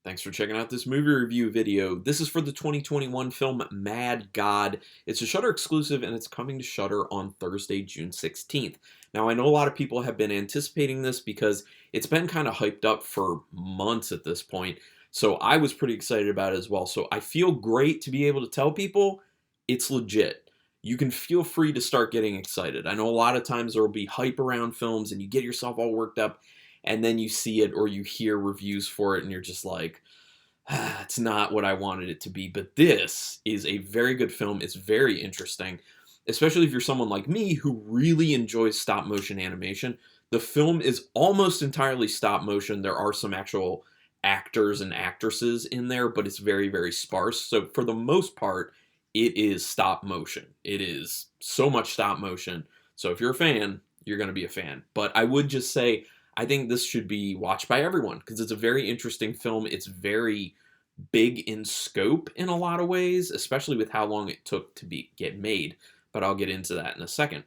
Thanks for checking out this movie review video. This is for the 2021 film Mad God. It's a Shudder exclusive and it's coming to Shudder on Thursday, June 16th. Now, I know a lot of people have been anticipating this because it's been kind of hyped up for months at this point. So I was pretty excited about it as well. So I feel great to be able to tell people it's legit. You can feel free to start getting excited. I know a lot of times there will be hype around films and you get yourself all worked up and then you see it or you hear reviews for it and you're just like, it's not what I wanted it to be. But this is a very good film. It's very interesting, especially if you're someone like me who really enjoys stop motion animation. The film is almost entirely stop motion. There are some actual actors and actresses in there, but it's very, very sparse. So for the most part, it is stop motion. It is so much stop motion. So if you're a fan, you're going to be a fan. But I would just say, I think this should be watched by everyone because it's a very interesting film. It's very big in scope in a lot of ways, especially with how long it took to get made. But I'll get into that in a second.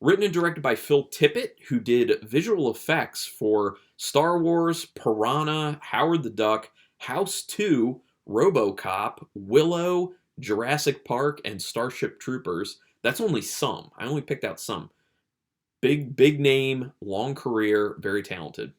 Written and directed by Phil Tippett, who did visual effects for Star Wars, Piranha, Howard the Duck, House 2, RoboCop, Willow, Jurassic Park, and Starship Troopers. That's only some. I only picked out some. Big name, long career, very talented.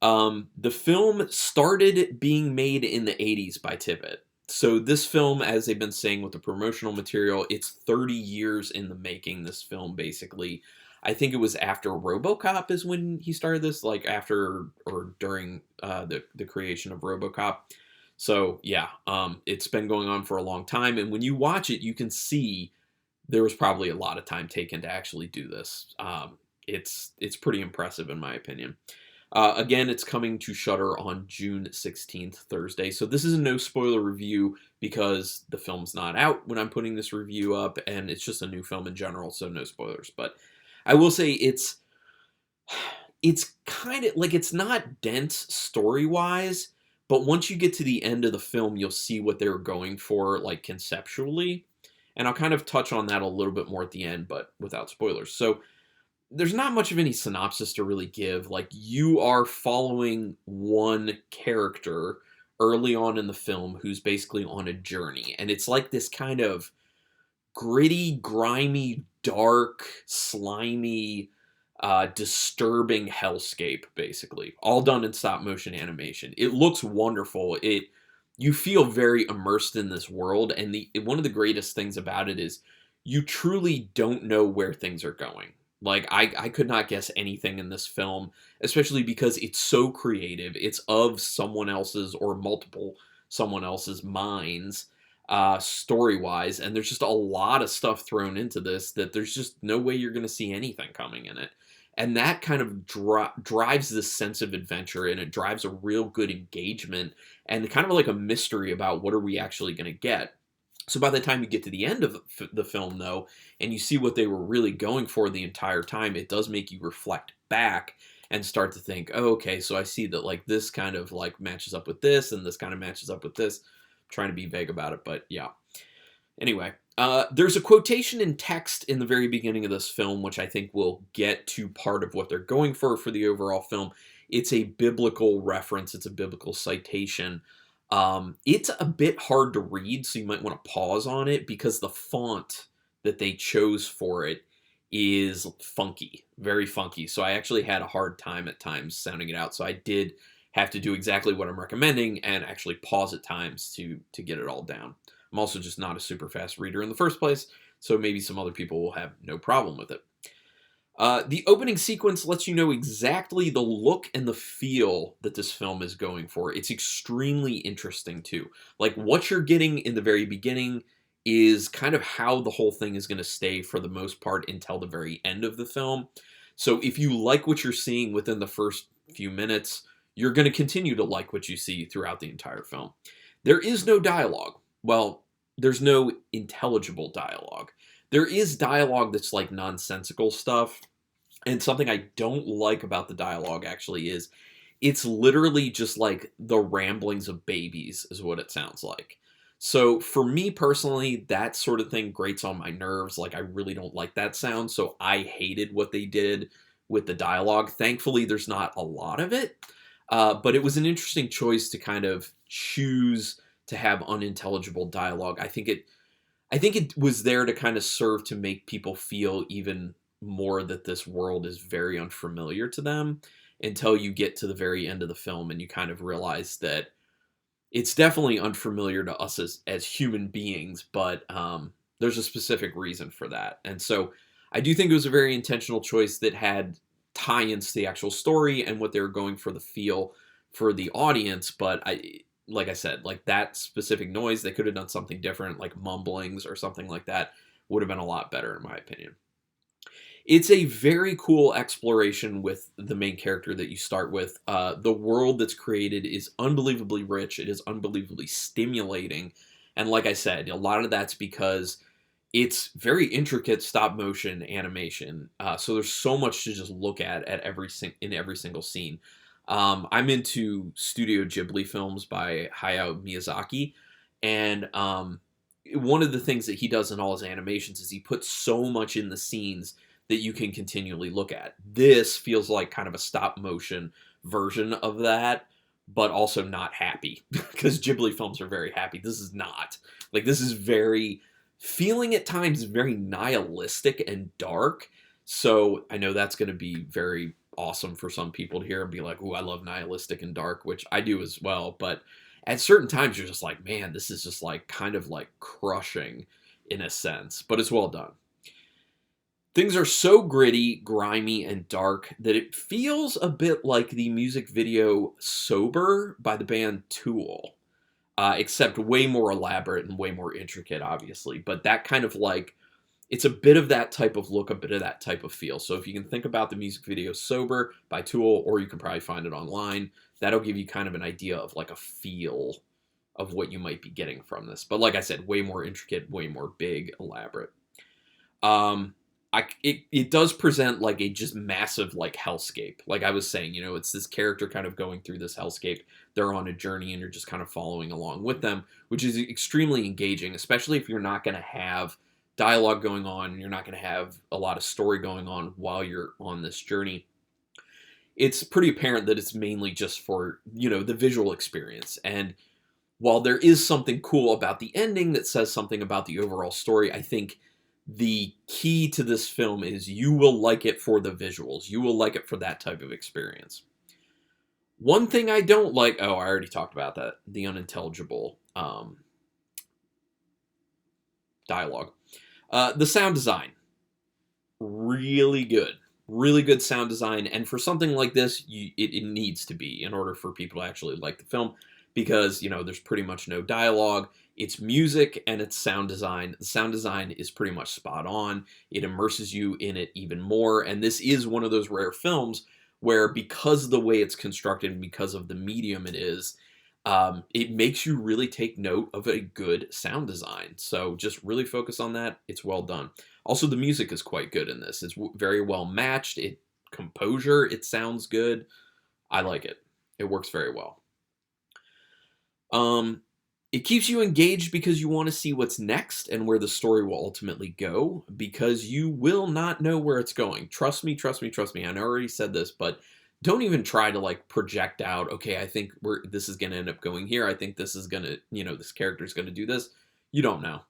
The film started being made in the 80s by Tippett. So this film, as they've been saying with the promotional material, it's 30 years in the making, this film, basically. I think it was after RoboCop is when he started this, like after or during the creation of RoboCop. So, yeah, it's been going on for a long time. And when you watch it, you can see there was probably a lot of time taken to actually do this. It's pretty impressive in my opinion. Again, it's coming to Shudder on June 16th, Thursday. So this is a no spoiler review because the film's not out when I'm putting this review up, and it's just a new film in general, so no spoilers. But I will say it's kind of like, it's not dense story-wise, but once you get to the end of the film, you'll see what they were going for, like conceptually. And I'll kind of touch on that a little bit more at the end, but without spoilers. So there's not much of any synopsis to really give. Like, you are following one character early on in the film who's basically on a journey. And it's like this kind of gritty, grimy, dark, slimy, disturbing hellscape, basically. All done in stop motion animation. It looks wonderful. You feel very immersed in this world, and one of the greatest things about it is you truly don't know where things are going. Like, I could not guess anything in this film, especially because it's so creative. It's of someone else's or multiple someone else's minds, story-wise, and there's just a lot of stuff thrown into this that there's just no way you're going to see anything coming in it. And that kind of drives this sense of adventure, and it drives a real good engagement and kind of like a mystery about what are we actually going to get. So by the time you get to the end of the film, though, and you see what they were really going for the entire time, it does make you reflect back and start to think, oh, okay, so I see that like this kind of like matches up with this, and this kind of matches up with this. I'm trying to be vague about it, but yeah. Anyway, there's a quotation in text in the very beginning of this film, which I think will get to part of what they're going for the overall film. It's a biblical reference. It's a biblical citation. It's a bit hard to read, so you might want to pause on it because the font that they chose for it is funky, very funky. So I actually had a hard time at times sounding it out. So I did have to do exactly what I'm recommending and actually pause at times to get it all down. I'm also just not a super fast reader in the first place, so maybe some other people will have no problem with it. The opening sequence lets you know exactly the look and the feel that this film is going for. It's extremely interesting, too. Like, what you're getting in the very beginning is kind of how the whole thing is going to stay for the most part until the very end of the film. So if you like what you're seeing within the first few minutes, you're going to continue to like what you see throughout the entire film. There is no dialogue. Well, there's no intelligible dialogue. There is dialogue that's like nonsensical stuff. And something I don't like about the dialogue actually is it's literally just like the ramblings of babies is what it sounds like. So for me personally, that sort of thing grates on my nerves. Like, I really don't like that sound. So I hated what they did with the dialogue. Thankfully, there's not a lot of it. But it was an interesting choice to kind of choose to have unintelligible dialogue. I think it was there to kind of serve to make people feel even more that this world is very unfamiliar to them until you get to the very end of the film and you kind of realize that it's definitely unfamiliar to us as human beings, but there's a specific reason for that. And so I do think it was a very intentional choice that had tie-ins to the actual story and what they were going for the feel for the audience. But like I said, like that specific noise, they could have done something different, like mumblings or something like that would have been a lot better in my opinion. It's a very cool exploration with the main character that you start with. The world that's created is unbelievably rich. It is unbelievably stimulating. And like I said, a lot of that's because it's very intricate stop motion animation. So there's so much to just look at in every single scene. I'm into Studio Ghibli films by Hayao Miyazaki. And one of the things that he does in all his animations is he puts so much in the scenes that you can continually look at. This feels like kind of a stop motion version of that, but also not happy because Ghibli films are very happy. This is not. Like, this is very, feeling at times very nihilistic and dark. So I know that's going to be very awesome for some people to hear and be like, ooh, I love nihilistic and dark, which I do as well. But at certain times you're just like, man, this is just like kind of like crushing in a sense, but it's well done. Things are so gritty, grimy, and dark that it feels a bit like the music video Sober by the band Tool, except way more elaborate and way more intricate, obviously. But that kind of like, it's a bit of that type of look, a bit of that type of feel. So if you can think about the music video Sober by Tool, or you can probably find it online, that'll give you kind of an idea of like a feel of what you might be getting from this. But like I said, way more intricate, way more big, elaborate. It does present like a just massive like hellscape. Like I was saying, you know, it's this character kind of going through this hellscape. They're on a journey and you're just kind of following along with them, which is extremely engaging, especially if you're not going to have dialogue going on, you're not going to have a lot of story going on while you're on this journey. It's pretty apparent that it's mainly just for, you know, the visual experience. And while there is something cool about the ending that says something about the overall story, I think the key to this film is you will like it for the visuals. You will like it for that type of experience. One thing I don't like, oh, I already talked about that, the unintelligible dialogue. The sound design, really good. Really good sound design, and for something like this, it needs to be in order for people to actually like the film, because, you know, there's pretty much no dialogue. It's music and it's sound design. The sound design is pretty much spot on. It immerses you in it even more, and this is one of those rare films where, because of the way it's constructed and because of the medium it is, it makes you really take note of a good sound design. So just really focus on that. It's well done. Also, the music is quite good in this. It's very well matched. Composure, it sounds good. I like it. It works very well. It keeps you engaged because you want to see what's next and where the story will ultimately go, because you will not know where it's going. Trust me, trust me, trust me. I already said this, but don't even try to like project out, okay, I think this is going to end up going here. I think this is going to, you know, this character is going to do this. You don't know.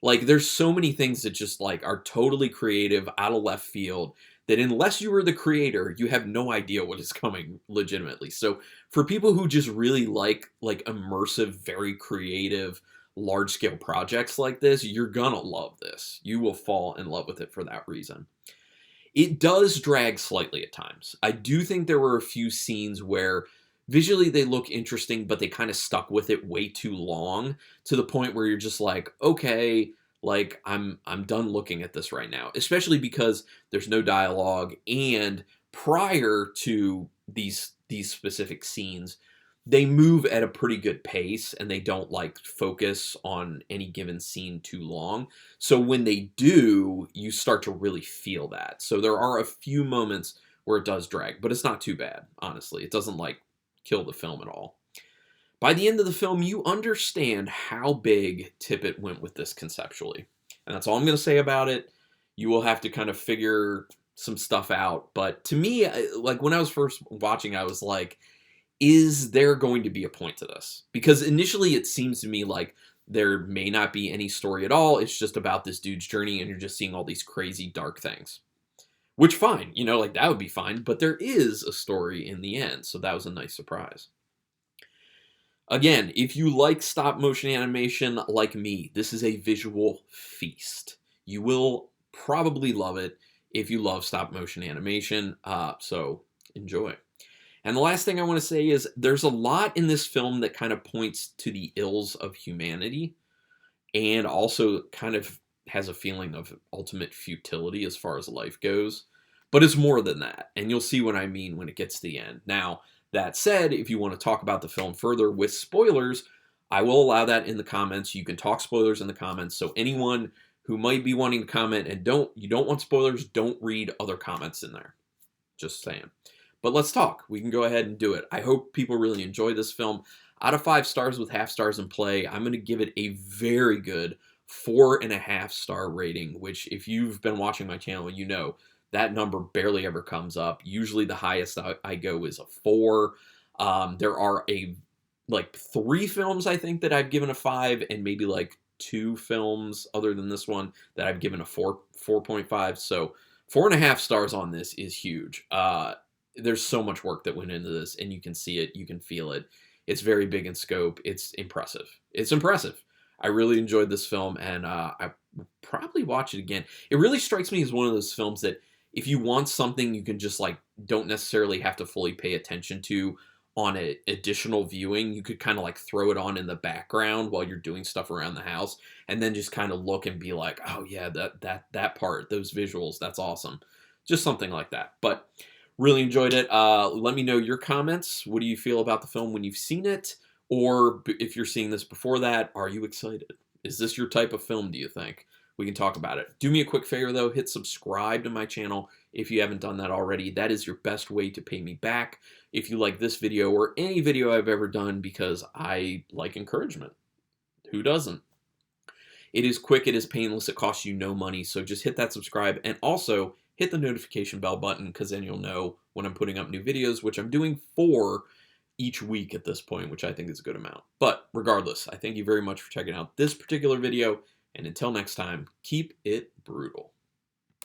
Like, there's so many things that just like are totally creative, out of left field, that unless you were the creator, you have no idea what is coming legitimately. So for people who just really like immersive, very creative, large scale projects like this, you're gonna love this. You will fall in love with it for that reason. It does drag slightly at times. I do think there were a few scenes where visually they look interesting, but they kind of stuck with it way too long, to the point where you're just like, okay, like I'm done looking at this right now, especially because there's no dialogue, and prior to these specific scenes, they move at a pretty good pace and they don't like focus on any given scene too long. So when they do, you start to really feel that. So there are a few moments where it does drag, but it's not too bad, honestly. It doesn't like kill the film at all. By the end of the film, you understand how big Tippett went with this conceptually. And that's all I'm going to say about it. You will have to kind of figure some stuff out. But to me, like when I was first watching, I was like, is there going to be a point to this? Because initially it seems to me like there may not be any story at all. It's just about this dude's journey and you're just seeing all these crazy dark things. Which, fine, you know, like that would be fine, but there is a story in the end, so that was a nice surprise. Again, if you like stop motion animation like me, this is a visual feast. You will probably love it if you love stop motion animation, so enjoy. And the last thing I want to say is there's a lot in this film that kind of points to the ills of humanity and also kind of has a feeling of ultimate futility as far as life goes. But it's more than that, and you'll see what I mean when it gets to the end. Now, that said, if you want to talk about the film further with spoilers, I will allow that in the comments. You can talk spoilers in the comments, so anyone who might be wanting to comment and you don't want spoilers, don't read other comments in there. Just saying. But let's talk. We can go ahead and do it. I hope people really enjoy this film. Out of 5 stars with half stars in play, I'm going to give it a very good 4.5-star rating, which if you've been watching my channel, you know that number barely ever comes up. Usually the highest I go is a 4. There are like 3 films I think that I've given a 5, and maybe like 2 films other than this one that I've given a 4.5. So 4.5 stars on this is huge. There's so much work that went into this, and you can see it, you can feel it. It's very big in scope. It's impressive. It's impressive. I really enjoyed this film, and I probably watch it again. It really strikes me as one of those films that if you want something you can just like don't necessarily have to fully pay attention to on an additional viewing, you could kind of like throw it on in the background while you're doing stuff around the house, and then just kind of look and be like, oh yeah, that part, those visuals, that's awesome. Just something like that. But really enjoyed it. Let me know your comments. What do you feel about the film when you've seen it? Or if you're seeing this before that, are you excited? Is this your type of film, do you think? We can talk about it. Do me a quick favor, though. Hit subscribe to my channel if you haven't done that already. That is your best way to pay me back if you like this video or any video I've ever done, because I like encouragement. Who doesn't? It is quick. It is painless. It costs you no money. So just hit that subscribe, and also hit the notification bell button, because then you'll know when I'm putting up new videos, which I'm doing 4 each week at this point, which I think is a good amount. But regardless, I thank you very much for checking out this particular video, and until next time, keep it brutal.